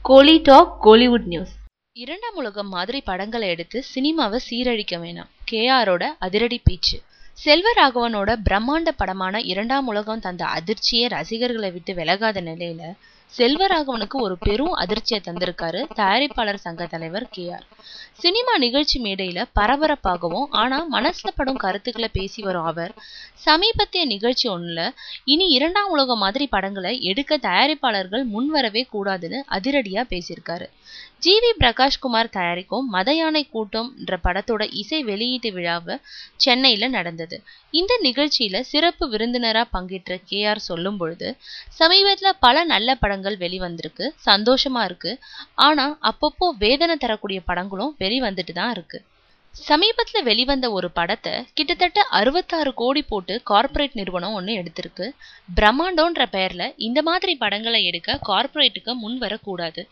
கோலி talk Kollywood news. இரண்டாம் உலகம் மாதிரி படங்களை எடுத்து சினிமாவை சீரழிக்க வேணாம். கேஆரோட அதிரடி பேச்சு. செல்வராகவனோட பிரம்மாண்ட படமான இரண்டாம் உலகம் தந்த அதிர்ச்சியை ரசிகர்களை விட்டு விலகாத நிலையில செல்வராகவனுக்கு ஒரு பெரும் அதிர்ச்சியை தந்திருக்காரு தயாரிப்பாளர் சங்க தலைவர் கேஆர். சினிமா நிகழ்ச்சி மேடையில பரபரப்பாகவும் ஆனா மனசுல படும் கருத்துக்களை பேசி வரும் அவர் சமீபத்திய நிகழ்ச்சி ஒண்ணுல இனி இரண்டாம் உலகம் மாதிரி படங்களை எடுக்க தயாரிப்பாளர்கள் முன்வரவே கூடாதுன்னு அதிரடியா பேசியிருக்காரு. ஜி.வி. பிரகாஷ்குமார் தயாரிக்கும் மதயானை கூட்டம் என்ற படத்தோட இசை வெளியீட்டு விழாவை சென்னையில நடந்தது. இந்த நிகழ்ச்சியில சிறப்பு விருந்தினரா பங்கேற்ற கேஆர் சொல்லும் பொழுது, சமீபத்துல பல நல்ல படங்கள் வெளிவந்திருக்கு, சந்தோஷமா இருக்கு. ஆனா அப்பப்போ வேதனை தரக்கூடிய படங்களும் வெளிவந்துட்டு தான் இருக்கு. சமீபத்துல வெளிவந்த ஒரு படத்தை கிட்டத்தட்ட 66 கோடி போட்டு கார்ப்பரேட் நிறுவனம் ஒண்ணு எடுத்திருக்கு. பிரம்மாண்டோன்ற பெயர்ல இந்த மாதிரி படங்களை எடுக்க கார்ப்பரேட்டுக்கு முன் வரக்கூடாது.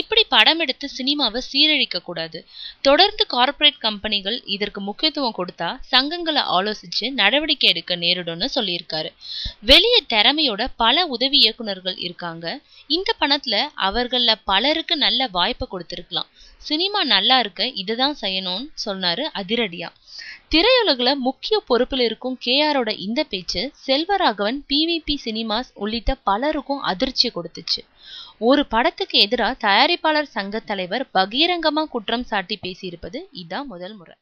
இப்படி படம் எடுத்து சினிமாவை சீரழிக்க கூடாது. தொடர்ந்து கார்ப்பரேட் கம்பெனிகள் இதற்கு முக்கியத்துவம் கொடுத்தா சங்கங்களை ஆலோசிச்சு நடவடிக்கை எடுக்க நேரிடும்னு சொல்லியிருக்காரு. வெளியே திறமையோட பல உதவி இயக்குநர்கள் இருக்காங்க. இந்த பணத்துல அவர்கள பலருக்கு நல்ல வாய்ப்பை கொடுத்திருக்கலாம். சினிமா நல்லா இருக்க இதுதான் செய்யணும்னு சொன்னாரு அதிரடியா. திரையுலகில முக்கிய பொறுப்பில் இருக்கும் கேஆரோட இந்த பேச்சு செல்வராகவன், PVP சினிமாஸ் உள்ளிட்ட பலருக்கும் அதிர்ச்சி கொடுத்துச்சு. ஒரு படத்துக்கு எதிராக தயாரிப்பாளர் சங்க தலைவர் பகிரங்கமா குற்றம் சாட்டி பேசியிருப்பது இதான் முதல் முறை.